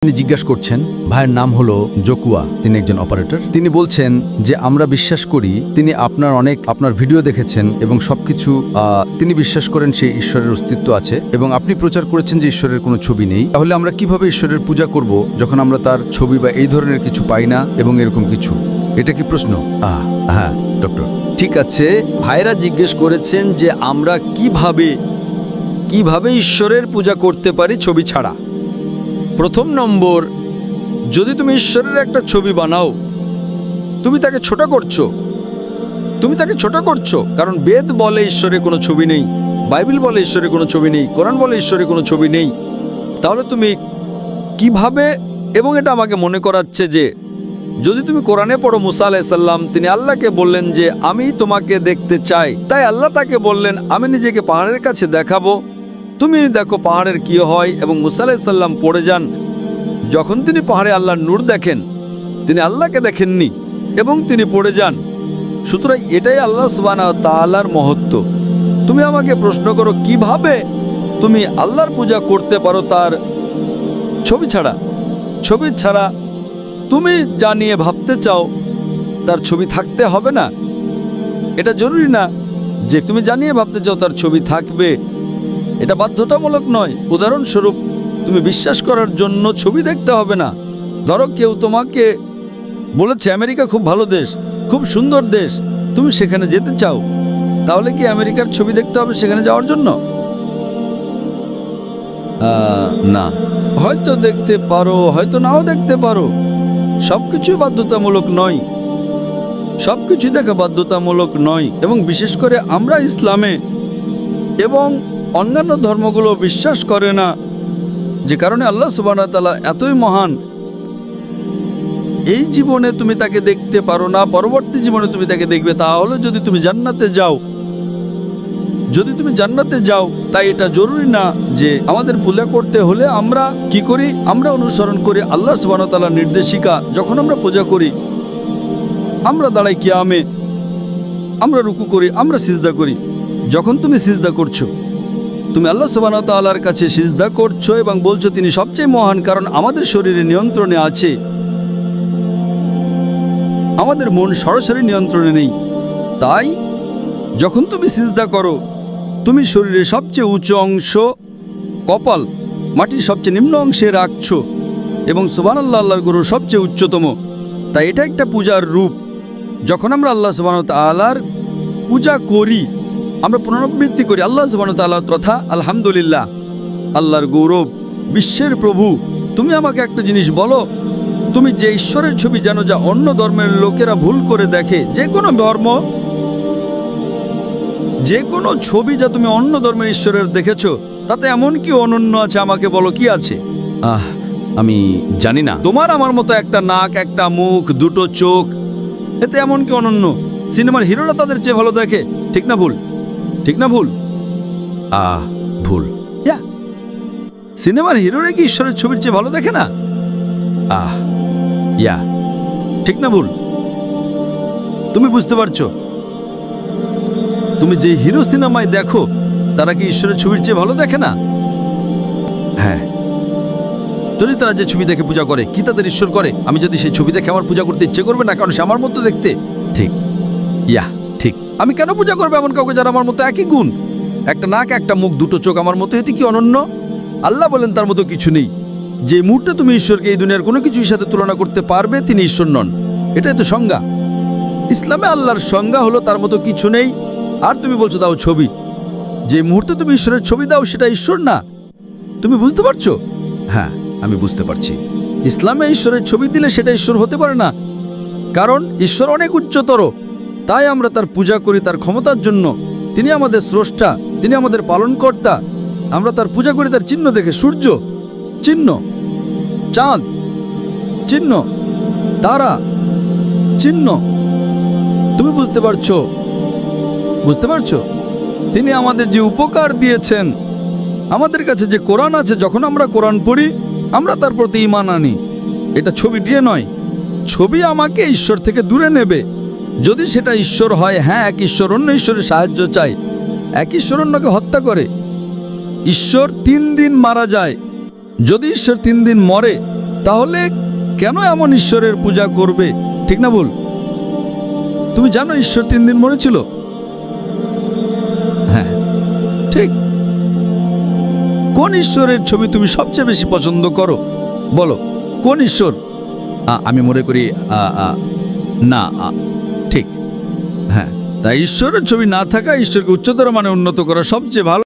তিনি জিজ্ঞাসা করছেন, ভাইয়ের নাম হলো জকুয়া, তিনি একজন অপারেটর। তিনি বলছেন যে আমরা বিশ্বাস করি তিনি আপনার ভিডিও দেখেছেন এবং সবকিছু তিনি বিশ্বাস করেন সেই ঈশ্বরের অস্তিত্ব আছে এবং আপনি প্রচার করেছেন যে ঈশ্বরের কোনো ছবি নেই। তাহলে আমরা কিভাবে ঈশ্বরের পূজা করব যখন আমরা তার ছবি বা এই ধরনের কিছু পাই না এবং এরকম কিছু? এটা কি প্রশ্ন? হ্যাঁ ডক্টর, ঠিক আছে। ভাইরা জিজ্ঞেস করেছেন যে আমরা কিভাবে ঈশ্বরের পূজা করতে পারি ছবি ছাড়া। প্রথম নম্বর, যদি তুমি ঈশ্বরের একটা ছবি বানাও, তুমি তাকে ছোট করছো, কারণ বেদ বলে ঈশ্বরের কোনো ছবি নেই, বাইবেল বলে ঈশ্বরের কোনো ছবি নেই, কোরআন বলে ঈশ্বরের কোনো ছবি নেই। তাহলে তুমি কিভাবে? এবং এটা আমাকে মনে করাচ্ছে যে যদি তুমি কোরআনে পড়ো, মুসা আলাইহিস সালাম তিনি আল্লাহকে বললেন যে আমি তোমাকে দেখতে চাই, তাই আল্লাহ তাকে বললেন আমি নিজেকে পাহাড়ের কাছে দেখাবো, তুমি দেখো পাহাড়ের কি হয়। এবং মুসা আলাইহিস সালাম পড়ে যান। যখন তিনি পাহাড়ে আল্লাহর নূর দেখেন, তিনি আল্লাহকে দেখেননি এবং তিনি পড়ে যান। সুতরাং এটাই আল্লাহ সুবহানাহু ওয়া তাআলার মহত্ব। তুমি আমাকে প্রশ্ন করো কিভাবে তুমি আল্লাহর পূজা করতে পারো তার ছবি ছাড়া তুমি যা নিয়ে ভাবতে চাও তার ছবি থাকতে হবে না। এটা জরুরি না যে তুমি জানিয়ে ভাবতে চাও তার ছবি থাকবে, এটা বাধ্যতামূলক নয়। উদাহরণস্বরূপ, তুমি বিশ্বাস করার জন্য ছবি দেখতে হবে না। ধরো কেউ তোমাকে বলেছে আমেরিকা খুব ভালো দেশ, খুব সুন্দর দেশ, তুমি সেখানে যেতে চাও, তাহলে কি আমেরিকার ছবি দেখতে হবে সেখানে যাওয়ার জন্য? না, হয়তো দেখতে পারো, হয়তো নাও দেখতে পারো। সবকিছুই বাধ্যতামূলক নয়, সবকিছুই দেখা বাধ্যতামূলক নয়। এবং বিশেষ করে আমরা ইসলামে এবং অন্যান্য ধর্মগুলো বিশ্বাস করে না, যে কারণে আল্লাহ সুবহানাহু ওয়া তাআলা এতই মহান। এই জীবনে তুমি তাকে দেখতে পারো না, পরবর্তী জীবনে তুমি তাকে দেখবে। তাহলে যদি তুমি জান্নাতে যাও, তাই এটা জরুরি না যে আমাদের পূজা করতে হলে আমরা কি করি? আমরা অনুসরণ করি আল্লাহ সুবহানাহু ওয়া তাআলার নির্দেশিকা। যখন আমরা পূজা করি, আমরা দাঁড়াই কিয়ামে, আমরা রুকু করি, আমরা সিজদা করি। যখন তুমি সিজদা করছো, তুমি আল্লাহ সুবহানাহু ওয়া তাআলার কাছে সিজদা করছো এবং বলছো তিনি সবচেয়ে মহান, কারণ আমাদের শরীরে নিয়ন্ত্রণে আছে, আমাদের মন সরাসরি নিয়ন্ত্রণে নেই। তাই যখন তুমি সিজদা করো, তুমি শরীরের সবচেয়ে উঁচু অংশ, কপাল, মাটির সবচেয়ে নিম্ন অংশে রাখছো এবং সুবহানাল্লাহ আল্লাহর গুরু সবচেয়ে উচ্চতম। তাই এটা একটা পূজার রূপ। যখন আমরা আল্লাহ সুবহানাহু ওয়া তাআলার পূজা করি, আমরা পুনরাবৃত্তি করি আল্লাহ সুবহানাহু ওয়া তাআলার কথা, আলহামদুলিল্লাহ, আল্লাহর গৌরব, বিশ্বের প্রভু। তুমি আমাকে একটা জিনিস বলো, তুমি যে ঈশ্বরের ছবি জানো যা অন্য ধর্মের লোকেরা ভুল করে দেখে, যে কোনো ছবি যা তুমি অন্য ধর্মের ঈশ্বরের দেখেছো, তাতে এমন কি অনন্য আছে? আমাকে বলো কি আছে? আমি জানি না। তোমার আমার মতো একটা নাক, একটা মুখ, দুটো চোখ, এতে এমন কি অনন্য? সিনেমার হিরোরা তাদের চেয়ে ভালো দেখে, ঠিক না ভুল? ভুল। সিনেমার হিরোরা কি ঈশ্বরের ছবির চেয়ে ভালো দেখে না? ঠিক না ভুল? তুমি বুঝতে পারছো? তুমি যে হিরো সিনেমায় দেখো, তারা কি ঈশ্বরের ছবির চেয়ে ভালো দেখে না? হ্যাঁ। যদি তারা যে ছবি দেখে পূজা করে, কি তাদের ঈশ্বর করে? আমি যদি সেই ছবি দেখে আমার পূজা করতে ইচ্ছে করবে না, কারণ সে আমার মতো দেখতে। ঠিক। ঠিক। আমি কেন পূজা করবো এমন কাউকে যারা আমার মতো একই গুণ? একটা নাক, একটা মুখ, দুটো চোখ আমার মতো, এতে কি অনন্য? আল্লাহ বলেন তার মতো কিছু নেই। যে মুহূর্তে তুমি ঈশ্বরকে এই দুনিয়ার কোনো কিছুর সাথে তুলনা করতে পারবে, তিনি ঈশ্বর নন। এটাই তো সংজ্ঞা। ইসলামে আল্লাহর সংজ্ঞা হলো তার মতো কিছু নেই। আর তুমি বলছো দাও ছবি। যে মুহূর্তে তুমি ঈশ্বরের ছবি দাও, সেটা ঈশ্বর না। তুমি বুঝতে পারছো? হ্যাঁ, আমি বুঝতে পারছি। ইসলামে ঈশ্বরের ছবি দিলে সেটা ঈশ্বর হতে পারে না, কারণ ঈশ্বর অনেক উচ্চতর। তাই আমরা তার পূজা করি তার ক্ষমতার জন্য। তিনি আমাদের স্রষ্টা, তিনি আমাদের পালনকর্তা। আমরা তার পূজা করি তার চিহ্ন দেখে। সূর্য চিহ্ন, চাঁদ চিহ্ন, তারা চিহ্ন। তুমি বুঝতে পারছো? তিনি আমাদের যে উপকার দিয়েছেন, আমাদের কাছে যে কোরআন আছে, যখন আমরা কোরআন পড়ি, আমরা তার প্রতি ঈমান আনি। এটা ছবি দিয়ে নয়। ছবি আমাকে ঈশ্বর থেকে দূরে নেবে। যদি সেটা ঈশ্বর হয়, হ্যাঁ, এক ঈশ্বর অন্য ঈশ্বরের সাহায্য চায়, এক ঈশ্বর অন্যকে হত্যা করে। ঈশ্বর 3 দিন মারা যায়। যদি ঈশ্বর 3 দিন মরে, তাহলে কেন এমন ঈশ্বরের পূজা করবে? ঠিক না ভুল? তুমি জানো ঈশ্বর 3 দিন মরেছিল? হ্যাঁ, ঠিক। কোন ঈশ্বরের ছবি তুমি সবচেয়ে বেশি পছন্দ করো? বলো, কোন ঈশ্বর? আমি মনে করি না, ঠিক। হ্যাঁ, তাই ঈশ্বরের ছবি না থাকা ঈশ্বরকে উচ্চতর মানে উন্নত করা সবচেয়ে ভালো।